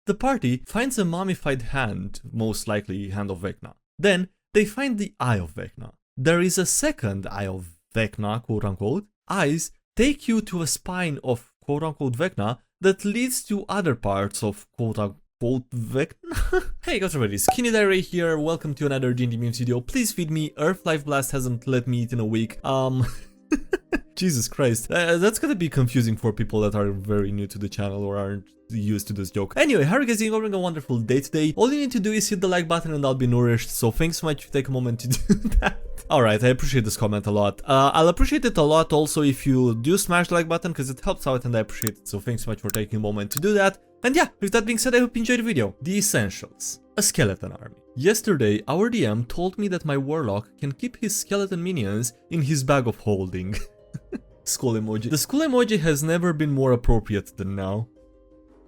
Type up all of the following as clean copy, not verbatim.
The party finds a mummified hand, most likely Hand of Vecna. Then they find the Eye of Vecna. There is a second Eye of Vecna, quote unquote. Eyes take you to a spine of quote unquote Vecna that leads to other parts of quote unquote Vecna. Hey guys, everybody, SkyDieRay here. Welcome to another DnDMemes video. Please feed me. Earth Life Blast hasn't let me eat in a week. Jesus Christ, that's gonna be confusing for people that are very new to the channel or aren't used to this joke. Anyway, how are you guys doing? Having a wonderful day today. All you need to do is hit the like button and I'll be nourished, so thanks so much for taking a moment to do that. Alright, I appreciate this comment a lot. I'll appreciate it a lot also if you do smash the like button, because it helps out and I appreciate it, so thanks so much for taking a moment to do that. And yeah, with that being said, I hope you enjoyed the video. The essentials. A skeleton army. Yesterday, our DM told me that my warlock can keep his skeleton minions in his bag of holding. Skull emoji. The skull emoji has never been more appropriate than now.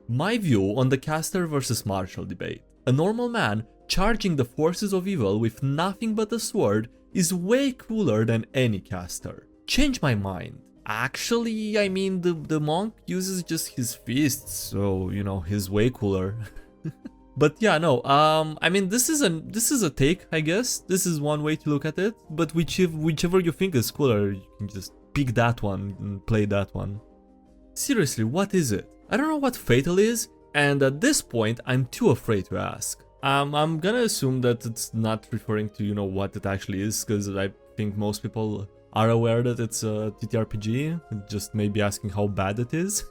My view on the caster versus martial debate. A normal man charging the forces of evil with nothing but a sword is way cooler than any caster. Change my mind. Actually, I mean, the monk uses just his fists, so, you know, he's way cooler. But yeah, no, I mean, this is a take, I guess. This is one way to look at it, but whichever you think is cooler, you can just pick that one and play that one. Seriously, what is it? I don't know what F.A.T.A.L is, and at this point, I'm too afraid to ask. I'm gonna assume that it's not referring to, you know, what it actually is, because I think most people are aware that it's a TTRPG, just maybe asking how bad it is.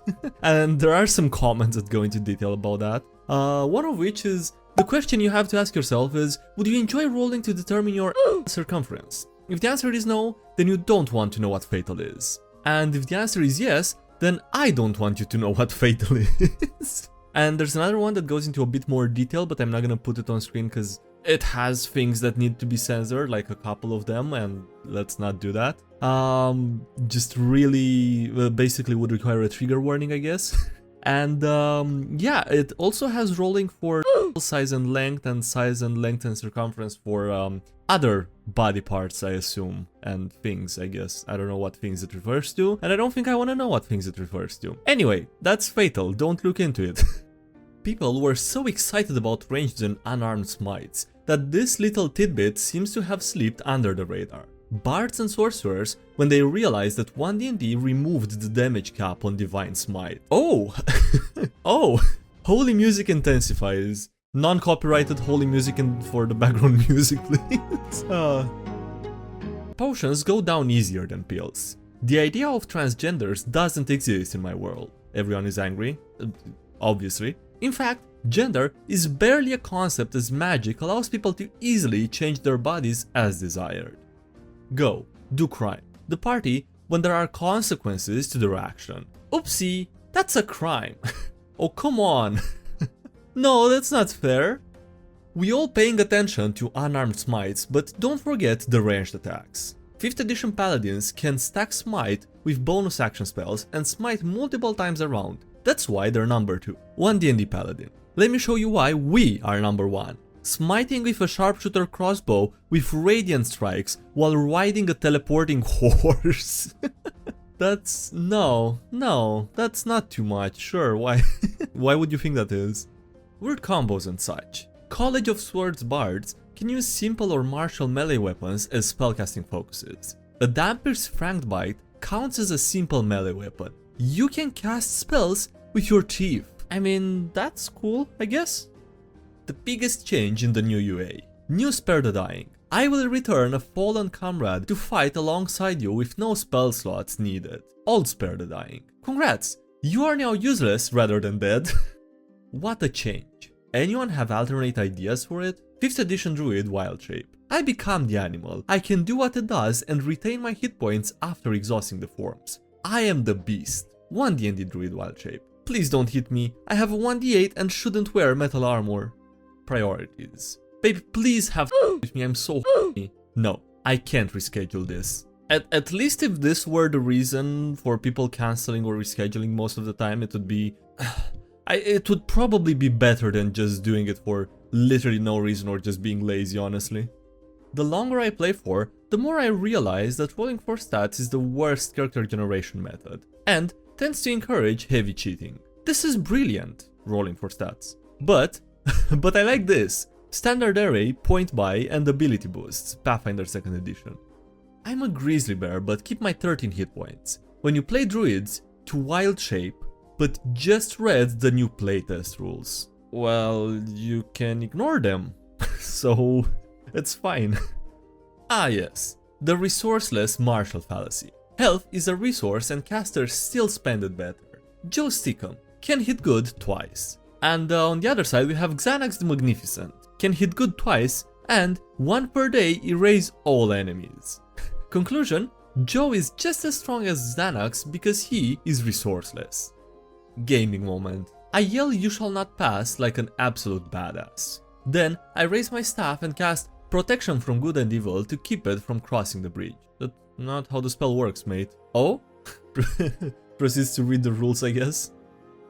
And there are some comments that go into detail about that. One of which is, the question you have to ask yourself is, would you enjoy rolling to determine your circumference? If the answer is no, then you don't want to know what F.A.T.A.L is. And if the answer is yes, then I don't want you to know what F.A.T.A.L is. And there's another one that goes into a bit more detail, but I'm not gonna put it on screen because it has things that need to be censored, like a couple of them, and let's not do that. Just really, basically would require a trigger warning, I guess. And yeah, it also has rolling for size and length and circumference for other body parts, I assume, and things, I guess. I don't know what things it refers to, and I don't think I want to know what things it refers to. Anyway, that's F.A.T.A.L, don't look into it. People were so excited about ranged and unarmed smites that this little tidbit seems to have slipped under the radar. Bards and sorcerers, when they realized that 1D&D removed the damage cap on Divine Smite. Oh! Oh! Holy music intensifies. Non-copyrighted holy music for the background music, please. Potions go down easier than pills. The idea of transgenders doesn't exist in my world. Everyone is angry, obviously. In fact, gender is barely a concept, as magic allows people to easily change their bodies as desired. Go, do crime. The party when there are consequences to their action. Oopsie, that's a crime. Oh, come on. No, that's not fair. We all paying attention to unarmed smites, but don't forget the ranged attacks. 5th edition paladins can stack smite with bonus action spells and smite multiple times around. That's why they're number 2. 1D&D paladin. Let me show you why we are number 1. Smiting with a sharpshooter crossbow with radiant strikes while riding a teleporting horse. That's... no, that's not too much, sure, why? Why would you think that is? Weird combos and such. College of Swords bards can use simple or martial melee weapons as spellcasting focuses. A Damper's Franked Bite counts as a simple melee weapon. You can cast spells with your teeth. I mean, that's cool, I guess. The biggest change in the new UA. New Spare the Dying. I will return a fallen comrade to fight alongside you with no spell slots needed. Old Spare the Dying. Congrats, you are now useless rather than dead. What a change. Anyone have alternate ideas for it? 5th edition Druid Wild Shape. I become the animal. I can do what it does and retain my hit points after exhausting the forms. I am the beast. 1D&D Druid Wild Shape. Please don't hit me. I have a 1d8 and shouldn't wear metal armor. Priorities. Baby, please have with me. I'm so No, I can't reschedule this. At least if this were the reason for people cancelling or rescheduling most of the time, it would be... it would probably be better than just doing it for literally no reason or just being lazy, honestly. The longer I play for, the more I realize that rolling for stats is the worst character generation method, and tends to encourage heavy cheating. This is brilliant, rolling for stats. But I like this. Standard array, point buy, and ability boosts, Pathfinder 2nd edition. I'm a grizzly bear, but keep my 13 hit points. When you play druids, to wild shape, but just read the new playtest rules. Well, you can ignore them, so it's fine. Ah yes, the resourceless martial fallacy. Health is a resource and casters still spend it better. Joe Stickum can hit good twice. And on the other side we have Xanax the Magnificent. Can hit good twice and 1 per day erase all enemies. Conclusion, Joe is just as strong as Xanax because he is resourceless. Gaming moment. I yell "you shall not pass" like an absolute badass. Then I raise my staff and cast protection from good and evil to keep it from crossing the bridge. That's not how the spell works, mate. Oh? Proceeds to read the rules, I guess.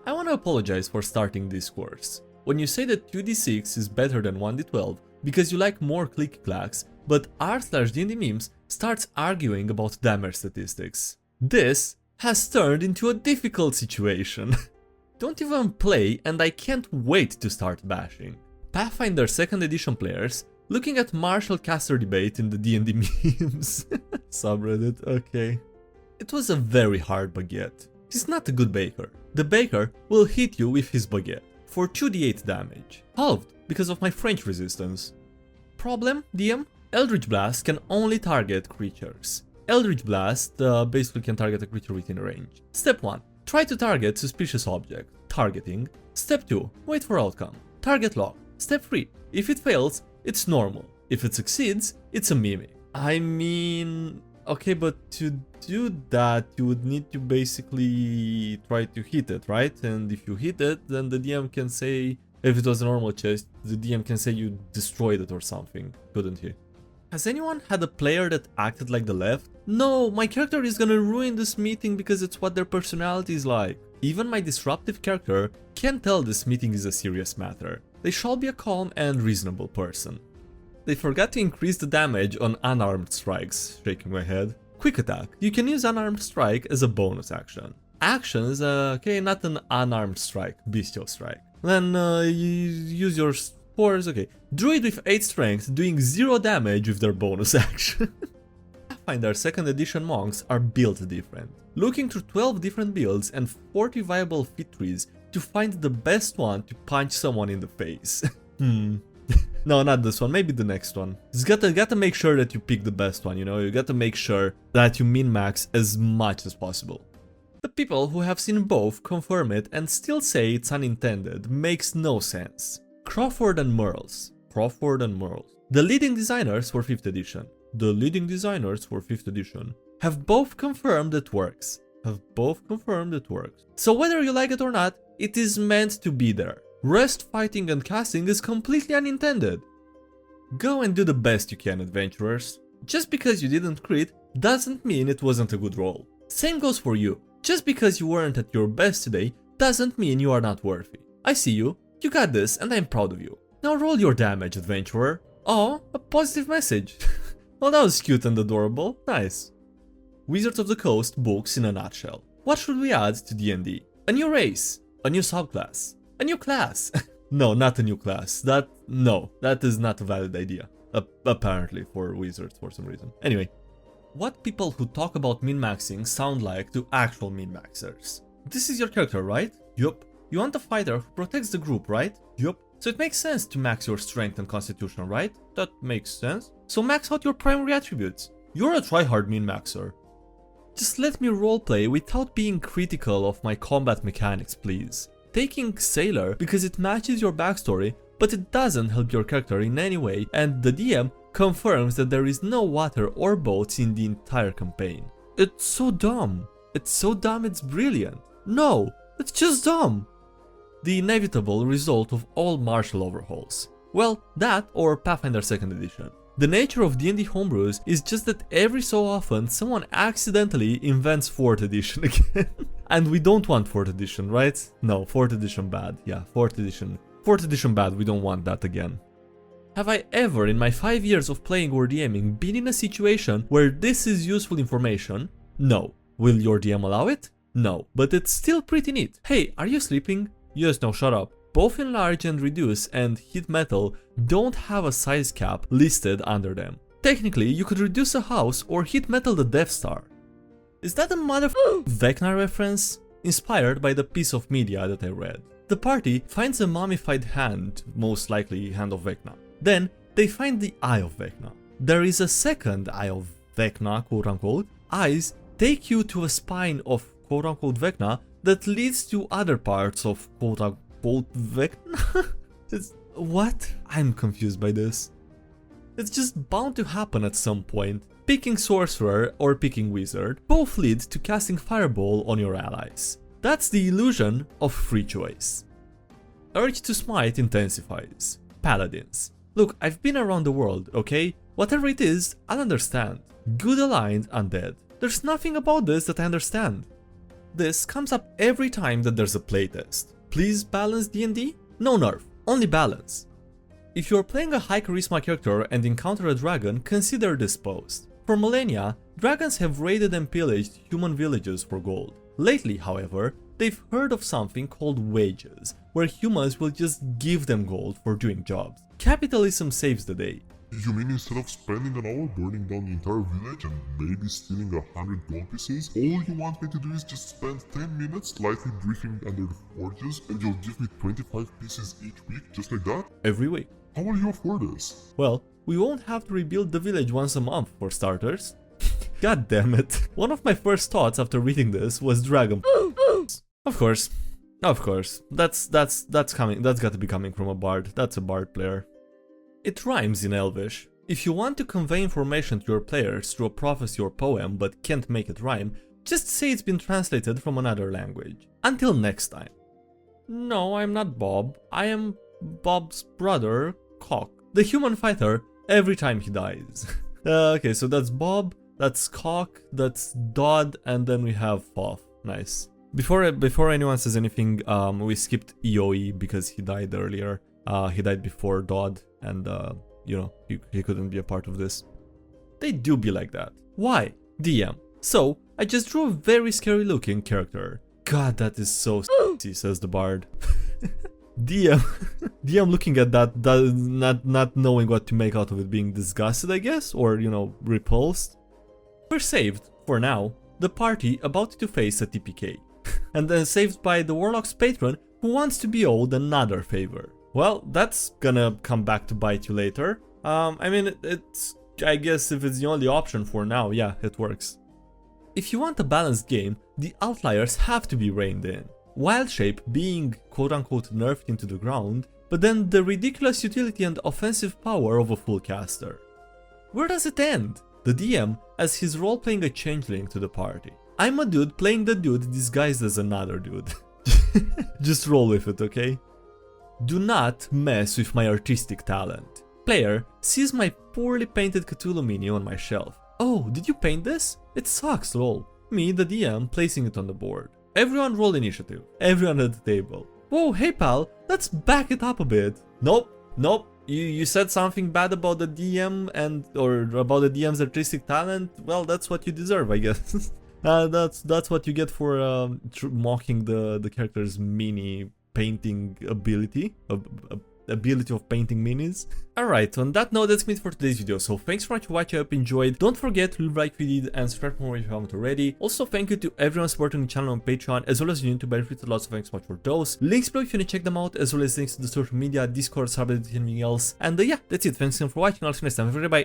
I want to apologize for starting this course. When you say that 2d6 is better than 1d12 because you like more click-clacks, but r/DnDMemes starts arguing about damage statistics. This has turned into a difficult situation. Don't even play and I can't wait to start bashing. Pathfinder 2nd edition players looking at martial caster debate in the DnDMemes subreddit, okay. It was a very hard baguette. He's not a good baker. The baker will hit you with his baguette for 2d8 damage, halved because of my French resistance. Problem, DM? Eldritch Blast can only target creatures. Eldritch Blast basically can target a creature within range. Step 1. Try to target suspicious object. Targeting. Step 2. Wait for outcome. Target lock. Step 3. If it fails, it's normal. If it succeeds, it's a mimic. I mean... okay, but to do that, you would need to basically try to hit it, right? And if you hit it, then the DM can say... if it was a normal chest, the DM can say you destroyed it or something, couldn't he? Has anyone had a player that acted like the left? No, my character is gonna ruin this meeting because it's what their personality is like. Even my disruptive character can tell this meeting is a serious matter. They shall be a calm and reasonable person. They forgot to increase the damage on unarmed strikes, shaking my head. Quick attack. You can use unarmed strike as a bonus action. Actions, okay, not an unarmed strike, bestial strike. Then you use your spores, okay. Druid with 8 strength doing 0 damage with their bonus action. Pathfinder 2nd edition monks are built different. Looking through 12 different builds and 40 viable fit trees to find the best one to punch someone in the face. No, not this one, maybe the next one. You gotta make sure that you pick the best one, you know, you gotta make sure that you min-max as much as possible. The people who have seen both confirm it and still say it's unintended makes no sense. Crawford and Merles. The leading designers for 5th edition. Have both confirmed it works. So whether you like it or not, it is meant to be there. Rest fighting and casting is completely unintended. Go and do the best you can, adventurers. Just because you didn't crit doesn't mean it wasn't a good roll. Same goes for you. Just because you weren't at your best today doesn't mean you are not worthy. I see you, you got this, and I'm proud of you. Now roll your damage, adventurer. Oh, a positive message. Well, that was cute and adorable, nice. Wizards of the Coast books in a nutshell. What should we add to D&D? A new race, a new subclass, a new class. No, not a new class. That is not a valid idea. Apparently for wizards for some reason. Anyway, what people who talk about min-maxing sound like to actual min-maxers? This is your character, right? Yup. You want a fighter who protects the group, right? Yup. So it makes sense to max your strength and constitution, right? That makes sense. So max out your primary attributes. You're a tryhard min-maxer. Just let me roleplay without being critical of my combat mechanics, please. Taking Sailor because it matches your backstory, but it doesn't help your character in any way, and the DM confirms that there is no water or boats in the entire campaign. It's so dumb. It's brilliant. No, it's just dumb. The inevitable result of all martial overhauls. Well, that or Pathfinder 2nd edition. The nature of D&D homebrews is just that every so often someone accidentally invents 4th edition again. And we don't want 4th edition, right? No, 4th edition bad. Yeah, 4th edition bad, we don't want that again. Have I ever in my 5 years of playing or DMing been in a situation where this is useful information? No. Will your DM allow it? No, but it's still pretty neat. Hey, are you sleeping? Yes, no, shut up. Both enlarge and reduce and heat metal don't have a size cap listed under them. Technically, you could reduce a house or heat metal the Death Star. Is that a motherfucking Vecna reference? Inspired by the piece of media that I read. The party finds a mummified hand, most likely Hand of Vecna. Then, they find the Eye of Vecna. There is a second Eye of Vecna, quote-unquote. Eyes take you to a spine of quote-unquote Vecna that leads to other parts of quote-unquote Vecna? What? I'm confused by this. It's just bound to happen at some point. Picking Sorcerer or picking Wizard both lead to casting Fireball on your allies. That's the illusion of free choice. Urge to Smite intensifies. Paladins. Look, I've been around the world, okay? Whatever it is, I'll understand. Good aligned undead. There's nothing about this that I understand. This comes up every time that there's a playtest. Please balance D&D? No nerf, only balance. If you're playing a high charisma character and encounter a dragon, consider this post. For millennia, dragons have raided and pillaged human villages for gold. Lately, however, they've heard of something called wages, where humans will just give them gold for doing jobs. Capitalism saves the day. You mean instead of spending an hour burning down the entire village and maybe stealing 100 gold pieces, all you want me to do is just spend 10 minutes lightly briefing under the forges and you'll give me 25 pieces each week just like that? Every week. How will you afford this? Well, we won't have to rebuild the village once a month for starters. God damn it. One of my first thoughts after reading this was Dragon. Of course. That's coming. That's got to be coming from a bard. That's a bard player. It rhymes in Elvish. If you want to convey information to your players through a prophecy or poem but can't make it rhyme, just say it's been translated from another language. Until next time. No, I'm not Bob. I am Bob's brother, Cock. The human fighter every time he dies. Okay, so that's Bob, that's Cock, that's Dodd, and then we have Foth. Nice. Before anyone says anything, we skipped EOE because he died earlier. He died before Dodd, and you know, he couldn't be a part of this. They do be like that. Why? DM. So, I just drew a very scary looking character. God, that is so sexy, says the bard. DM looking at that, not knowing what to make out of it, being disgusted, I guess, or, you know, repulsed. We're saved, for now, the party about to face a TPK. And then saved by the Warlock's patron, who wants to be owed another favor. Well, that's gonna come back to bite you later. I mean, I guess if it's the only option for now, yeah, it works. If you want a balanced game, the outliers have to be reined in. Wild Shape being quote-unquote nerfed into the ground, but then the ridiculous utility and offensive power of a full caster. Where does it end? The DM as his role playing a changeling to the party. I'm a dude playing the dude disguised as another dude. Just roll with it, okay? Do not mess with my artistic talent. Player sees my poorly painted Cthulhu mini on my shelf. Oh, did you paint this? It sucks, lol. Me, the DM, placing it on the board. Everyone roll initiative. Everyone at the table. Whoa, hey pal, let's back it up a bit. Nope. You said something bad about the DM or about the DM's artistic talent. Well, that's what you deserve, I guess. That's what you get for mocking the character's mini painting ability. Ability of painting minis. Alright, on that note, that's it for today's video. So thanks so much for watching, I hope you enjoyed. Don't forget to leave a like if you did and subscribe for more if you haven't already. Also, thank you to everyone supporting the channel on Patreon, as well as the YouTube benefits. Lots of thanks so much for those. Links below if you want to check them out, as well as links to the social media, Discord, Subreddit, and anything else. And yeah, that's it. Thanks again for watching. I'll see you next time. Bye.